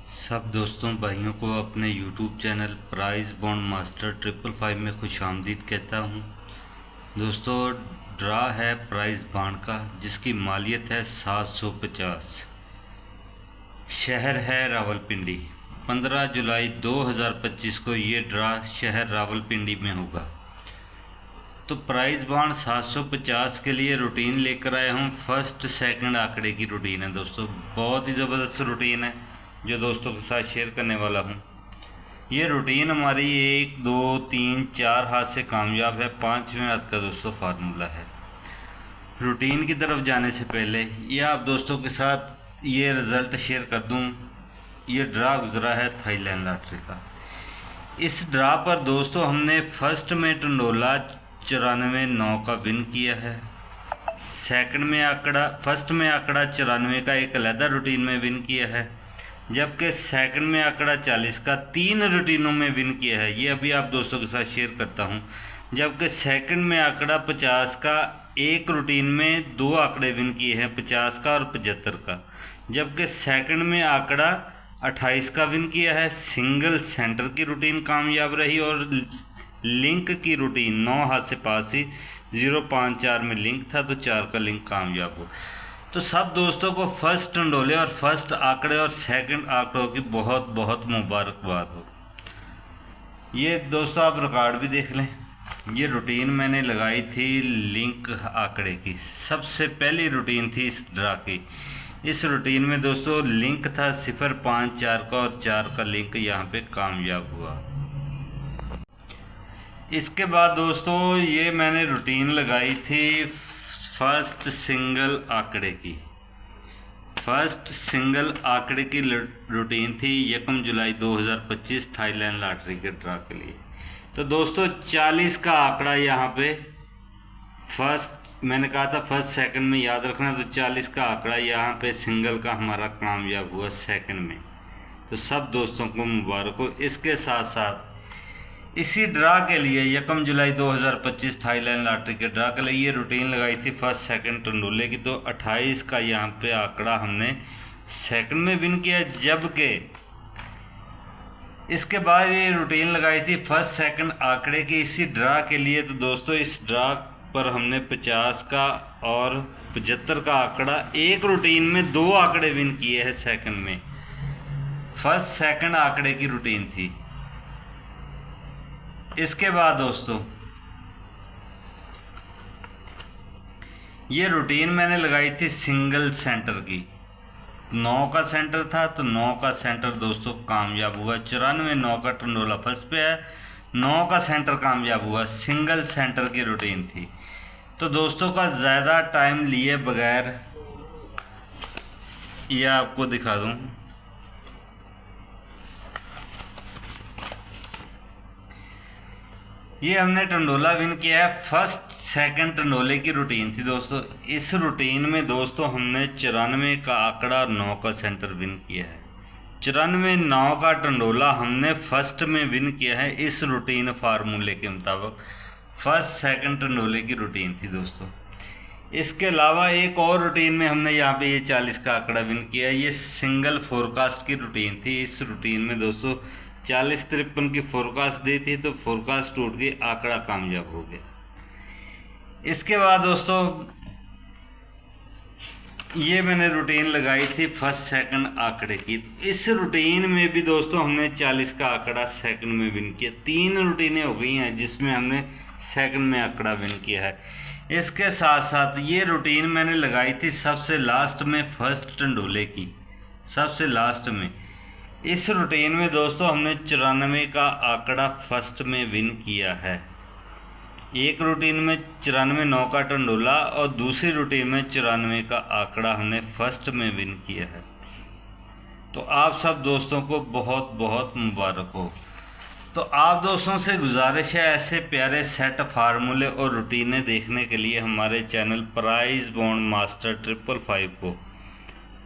सब दोस्तों भाइयों को अपने YouTube channel prize bond master 555 में खुशामदीद कहता हूं। दोस्तों ड्रा है प्राइज़ बॉन्ड का जिसकी मालियत है 750। शहर है रावलपिंडी। 15 जुलाई 2025 को ये ड्रा शहर रावलपिंडी में होगा। तो प्राइज़ बॉन्ड 750 के लिए रूटीन लेकर आया हूँ। फर्स्ट सेकंड आंकड़े की रूटीन है दोस्तों, बहुत ही ज़बरदस्त रूटीन है जो दोस्तों के साथ शेयर करने वाला हूँ। ये रूटीन हमारी 1 2 3 4 हाथ से कामयाब है। 5वें हाथ का दोस्तों फार्मूला है। रूटीन की तरफ जाने से पहले ये आप दोस्तों के साथ ये रिज़ल्ट शेयर कर दूँ। ये ड्रा गुजरा है थाईलैंड लॉटरी का। इस ड्रा पर दोस्तों हमने फर्स्ट में टंडोला 94.9 का विन किया है। सेकंड में आंकड़ा फर्स्ट में आंकड़ा 94 का एक अलहदा रूटीन में विन किया है, जबकि सेकंड में आंकड़ा 40 का 3 रूटीनों में विन किया है। ये अभी आप दोस्तों के साथ शेयर करता हूँ। जबकि सेकंड में आंकड़ा 50 का एक रूटीन में 2 आंकड़े विन किए हैं, 50 का और 75 का। जबकि सेकंड में आंकड़ा 28 का विन किया है। सिंगल सेंटर की रूटीन कामयाब रही और लिंक की रूटीन 9 हाथ से पास ही 054 में लिंक था, तो 4 का लिंक कामयाब हो। तो सब दोस्तों को फर्स्ट टंडोले और फर्स्ट आंकड़े और सेकंड आंकड़ों की बहुत बहुत मुबारकबाद हो। ये दोस्तों आप रिकॉर्ड भी देख लें। ये रूटीन मैंने लगाई थी लिंक आंकड़े की, सबसे पहली रूटीन थी इस ड्रा की। इस रूटीन में दोस्तों लिंक था 0 5 4 का और 4 का लिंक यहाँ पे कामयाब हुआ। इसके बाद दोस्तों ये मैंने रूटीन लगाई थी फर्स्ट सिंगल आंकड़े की। फर्स्ट सिंगल आंकड़े की रूटीन थी 1 जुलाई 2025 थाईलैंड लॉटरी के ड्रा के लिए। तो दोस्तों 40 का आंकड़ा यहाँ पे फर्स्ट, मैंने कहा था फर्स्ट सेकंड में याद रखना, तो 40 का आंकड़ा यहाँ पे सिंगल का हमारा कामयाब हुआ सेकंड में। तो सब दोस्तों को मुबारक हो। इसके साथ साथ इसी ड्रा के लिए 1 जुलाई 2025 थाईलैंड लॉटरी के ड्रा के लिए ये रूटीन लगाई थी फर्स्ट सेकंड टंडोले की। तो 28 का यहाँ पे आंकड़ा हमने सेकंड में विन किया। जबकि इसके बाद ये रूटीन लगाई थी फर्स्ट सेकंड आंकड़े की इसी ड्रा के लिए। तो दोस्तों इस ड्रा पर हमने 50 का और 75 का आंकड़ा एक रूटीन में 2 आंकड़े विन किए हैं सेकंड में। फर्स्ट सेकंड आंकड़े की रूटीन थी। इसके बाद दोस्तों ये रूटीन मैंने लगाई थी सिंगल सेंटर की। 9 का सेंटर था, तो 9 का सेंटर दोस्तों कामयाब हुआ। 94.9 का टंडोला फर्स्ट पे है, 9 का सेंटर कामयाब हुआ। सिंगल सेंटर की रूटीन थी। तो दोस्तों का ज़्यादा टाइम लिए बगैर ये आपको दिखा दूं। ये हमने टंडोला विन किया है। फर्स्ट सेकंड टंडोले की रूटीन थी दोस्तों। इस रूटीन में दोस्तों हमने 94 का आंकड़ा और 9 का सेंटर विन किया है। 94.9 का टंडोला हमने फर्स्ट में विन किया है इस रूटीन फार्मूले के मुताबिक। फर्स्ट सेकंड टंडोले की रूटीन थी दोस्तों। इसके अलावा एक और रूटीन में हमने यहाँ पे ये 40 का आंकड़ा विन किया। ये सिंगल फोरकास्ट की रूटीन थी। इस रूटीन में दोस्तों 40-53 की फोरकास्ट दी थी, तो फोरकास्ट टूट गई, आंकड़ा कामयाब हो गया। इसके बाद दोस्तों ये मैंने रूटीन लगाई थी फर्स्ट सेकंड आंकड़े की। इस रूटीन में भी दोस्तों हमने 40 का आंकड़ा सेकंड में विन किया। 3 रूटीनें हो गई हैं जिसमें हमने सेकंड में आंकड़ा विन किया है। इसके साथ साथ ये रूटीन मैंने लगाई थी सबसे लास्ट में फर्स्ट टंडोले की, सबसे लास्ट में। इस रूटीन में दोस्तों हमने 94 का आंकड़ा फर्स्ट में विन किया है। एक रूटीन में 94.9 का टंडोला और दूसरी रूटीन में 94 का आंकड़ा हमने फर्स्ट में विन किया है। तो आप सब दोस्तों को बहुत बहुत मुबारक हो। तो आप दोस्तों से गुजारिश है ऐसे प्यारे सेट फार्मूले और रूटीनें देखने के लिए हमारे चैनल प्राइज़ बॉन्ड मास्टर 555 को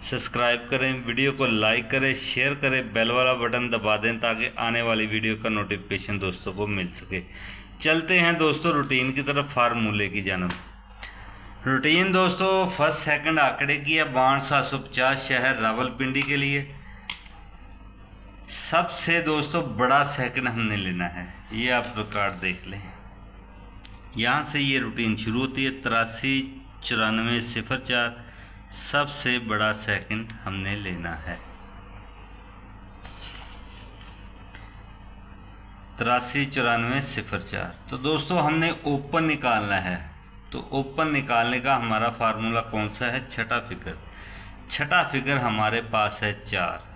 सब्सक्राइब करें, वीडियो को लाइक करें, शेयर करें, बेल वाला बटन दबा दें ताकि आने वाली वीडियो का नोटिफिकेशन दोस्तों को मिल सके। चलते हैं दोस्तों रूटीन की तरफ फार्मूले की जानब। रूटीन दोस्तों फर्स्ट सेकंड आंकड़े की है। बॉन्ड 750 शहर रावलपिंडी के लिए। सबसे दोस्तों बड़ा सेकंड हमने लेना है। ये आप रिकॉर्ड देख लें, यहाँ से ये रूटीन शुरू होती है 83 94 04। सबसे बड़ा सेकंड हमने लेना है 83 94 04। तो दोस्तों हमने ओपन निकालना है, तो ओपन निकालने का हमारा फार्मूला कौन सा है? छठा फिगर। छठा फिगर हमारे पास है 4।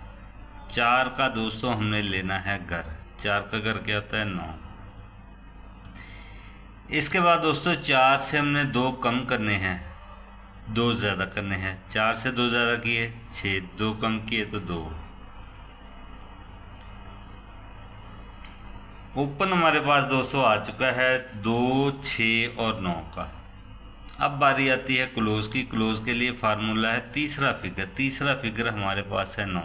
4 का दोस्तों हमने लेना है घर। 4 का घर क्या होता है? 9। इसके बाद दोस्तों 4 से हमने 2 कम करने हैं, 2 ज़्यादा करने हैं। 4 से 2 ज़्यादा किए 6, 2 कम किए तो 2। ओपन हमारे पास दोस्तों आ चुका है 2 6 और 9 का। अब बारी आती है क्लोज की। क्लोज के लिए फार्मूला है तीसरा फिगर। तीसरा फिगर हमारे पास है 9।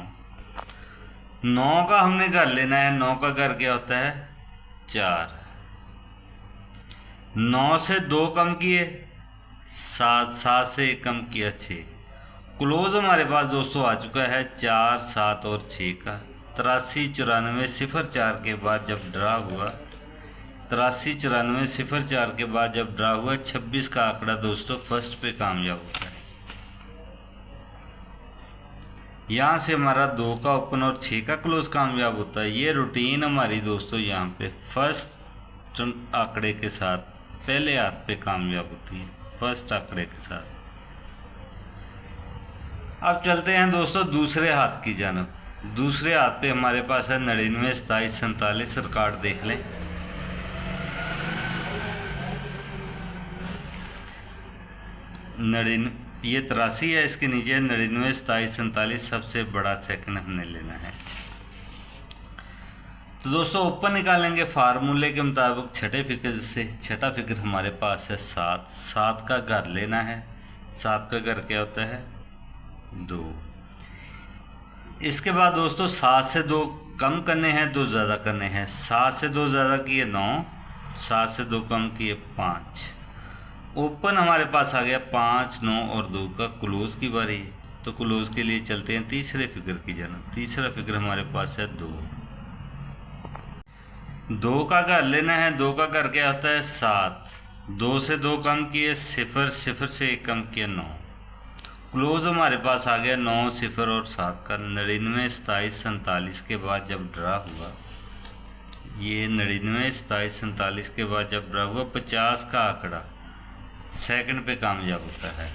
9 का हमने घर लेना है। 9 का घर क्या होता है? 4। 9 से 2 कम किए 7, 7 से 1 कम किया 6। क्लोज हमारे पास दोस्तों आ चुका है 4 7 और 6 का। 83 94 04 के बाद जब ड्रा हुआ, 83 94 04 के बाद जब ड्रा हुआ 26 का आंकड़ा दोस्तों फर्स्ट पे कामयाब होता है। यहाँ से हमारा 2 का ओपन और 6 का क्लोज कामयाब होता है। ये रूटीन हमारी दोस्तों यहाँ पे फर्स्ट आंकड़े के साथ पहले हाथ पे कामयाब होती है, फर्स्ट आंकड़े के साथ। अब चलते हैं दोस्तों दूसरे हाथ की जानब। दूसरे हाथ पे हमारे पास है 99 27 47। रिकॉर्ड देख लें। ये 83 है, इसके नीचे 99 27 47। सबसे बड़ा सेकंड हमने लेना है। तो दोस्तों ओपन निकालेंगे फार्मूले के मुताबिक छठे फिगर से। छठा फिगर हमारे पास है 7। 7 का घर लेना है। 7 का घर क्या होता है? 2। इसके बाद दोस्तों 7 से 2 कम करने हैं, 2 ज़्यादा करने हैं। 7 से 2 ज़्यादा किए 9, 7 से 2 कम किए 5। ओपन हमारे पास आ गया 5 9 और 2 का। क्लोज की बारी, तो क्लोज के लिए चलते हैं तीसरे फिगर की जानब। तीसरा फिगर हमारे पास है 2। 2 का घर लेना है। 2 का घर क्या होता है? 7। 2 से 2 कम किए 0, 0 से 1 कम किया 9। क्लोज हमारे पास आ गया 9 0 और 7 का। 99 27 47 के बाद जब ड्रा हुआ, ये 99 27 47 के बाद जब ड्रा हुआ 50 का आंकड़ा सेकंड पे कामयाब होता है।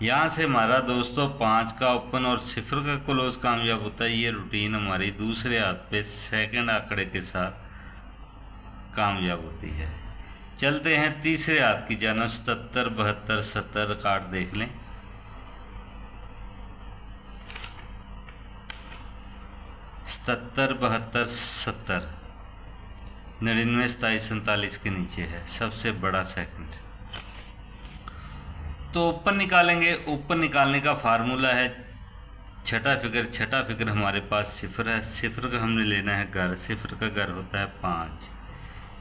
यहाँ से हमारा दोस्तों 5 का ओपन और 0 का क्लोज कामयाब होता है। ये रूटीन हमारी दूसरे हाथ पे सेकंड आंकड़े के साथ कामयाब होती है। चलते हैं तीसरे हाथ की जानब। 77 72 70। रिकॉर्ड देख लें। सत्तर 72 70। 99 27 47 के नीचे है सबसे बड़ा सेकंड। तो ओपन निकालेंगे। ओपन निकालने का फार्मूला है छठा फिगर। छठा फिगर हमारे पास 0 है। 0 का हमने लेना है घर। 0 का घर होता है 5।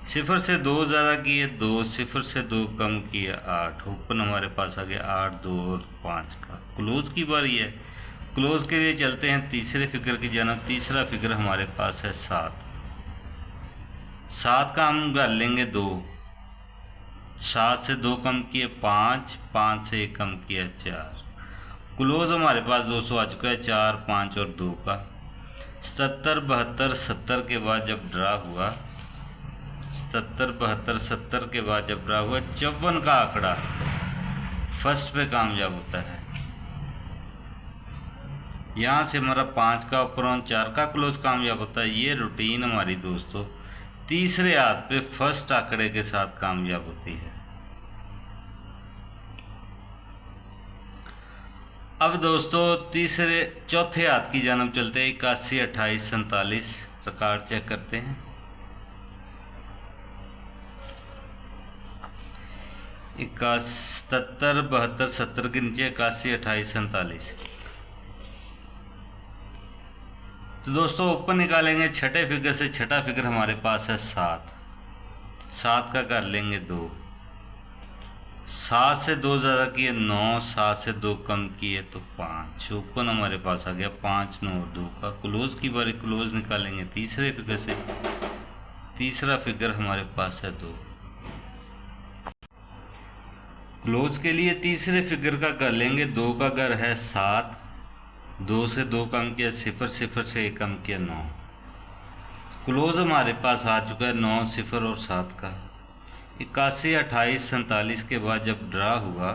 0 से 2 ज़्यादा किए 2, 0 से 2 कम किए 8। ओपन हमारे पास आ गया 8 2 और 5 का। क्लोज की बारी है। क्लोज के लिए चलते हैं तीसरे फिगर की जानब। तीसरा फिगर हमारे पास है 7। 7 का हम घर लेंगे 2। 7 से 2 कम किए 5, 5 से 1 कम किया 4। क्लोज हमारे पास दोस्तों आ चुका है 4 5 और 2 का। 77 72 70 के बाद जब ड्रा हुआ, 77 72 70 के बाद जब ड्रा हुआ 54 का आंकड़ा फर्स्ट पे कामयाब होता है। यहाँ से हमारा 5 का ऊपर और 4 का क्लोज कामयाब होता है। ये रूटीन हमारी दोस्तों तीसरे हाथ पे फर्स्ट आंकड़े के साथ कामयाब होती है। अब दोस्तों चौथे हाथ की जानब चलते हैं। 81 28 47। रिकॉर्ड चेक करते हैं। 77 72 70 के नीचे 81 28 47। तो दोस्तों ओपन निकालेंगे छठे फिगर से। छठा फिगर हमारे पास है 7। 7 का कर लेंगे 2। 7 से 2 ज़्यादा किए 9, 7 से 2 कम किए तो 5। ओपन हमारे पास आ गया 5, 9 और 2 का। क्लोज की बारी क्लोज निकालेंगे तीसरे फिगर से। तीसरा फिगर हमारे पास है 2। क्लोज के लिए तीसरे फिगर का कर लेंगे। 2 का घर है 7, 2 से 2 कम किया 0, 0 से 1 कम किया 9। क्लोज हमारे पास आ चुका है 9, 0 और 7 का। 81, 28, 47 के बाद जब ड्रा हुआ,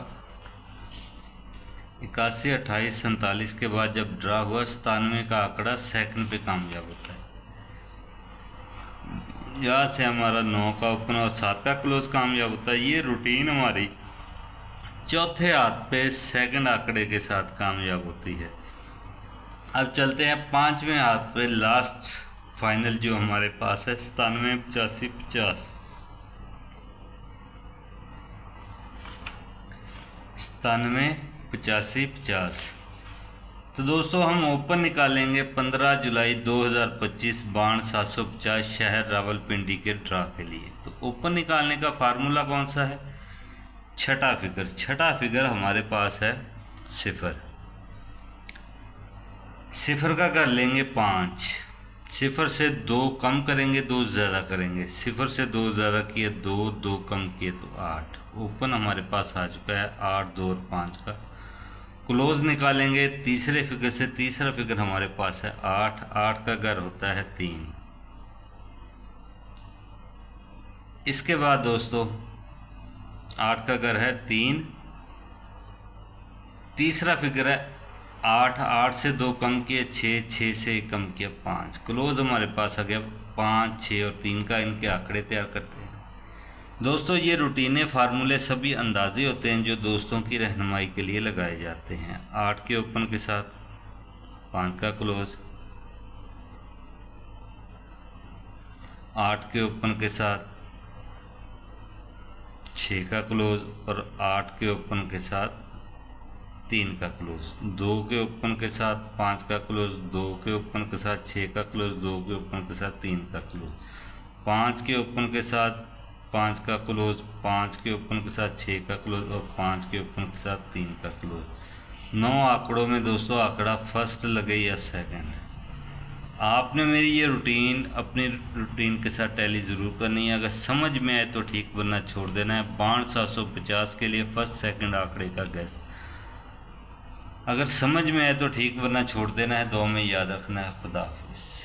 81, 28, 47 के बाद जब ड्रा हुआ 97 का आंकड़ा सेकंड पे कामयाब होता है। यहाँ से हमारा 9 का ओपन और 7 का क्लोज कामयाब होता है। ये रूटीन हमारी चौथे हाथ पे सेकंड आंकड़े के साथ कामयाब होती है। अब चलते हैं पांचवें हाथ पे, लास्ट फाइनल जो हमारे पास है 97, 85, 50। 97, 85, 50। तो दोस्तों हम ओपन निकालेंगे 15 जुलाई 2025 बाण 750 शहर रावलपिंडी के ड्रा के लिए। तो ओपन निकालने का फार्मूला कौन सा है? छठा फिगर। छठा फिगर हमारे पास है 0। 0 का कर लेंगे 5। 0 से 2 कम करेंगे, 2 ज़्यादा करेंगे। 0 से 2 ज़्यादा किए 2, 2 कम किए तो 8। ओपन हमारे पास आ चुका है 8, 2 और 5 का। क्लोज निकालेंगे तीसरे फिगर से। तीसरा फिगर हमारे पास है 8, 8 का घर होता है 3। इसके बाद दोस्तों 8 का घर है 3। तीसरा फिगर है 8, 8 से 2 कम किए 6, 6 से 1 कम किया 5। क्लोज हमारे पास आ गया 5, 6 और 3 का। इनके आंकड़े तैयार करते हैं दोस्तों। ये रूटीने फार्मूले सभी अंदाजे होते हैं जो दोस्तों की रहनुमाई के लिए लगाए जाते हैं। 8 के ओपन के साथ 5 का क्लोज, 8 के ओपन के साथ 6 का क्लोज और 8 के ओपन के साथ 3 का क्लोज। 2 के ओपन के साथ 5 का क्लोज, 2 के ओपन के साथ 6 का क्लोज, 2 के ओपन के साथ 3 का क्लोज, 5 के ओपन के साथ 5 का क्लोज, 5 के ओपन के साथ 6 का क्लोज और 5 के ओपन के साथ 3 का क्लोज। 9 आंकड़ों में दोस्तों आंकड़ा फर्स्ट लगे या सेकंड है। आपने मेरी ये रूटीन अपनी रूटीन के साथ टैली ज़रूर करनी है। अगर समझ में आए तो ठीक, वरना छोड़ देना है। बाण 750 के लिए फर्स्ट सेकंड आंकड़े का गैस अगर समझ में आए तो ठीक, वरना छोड़ देना है। दो में याद रखना है। खुदा हाफिज़।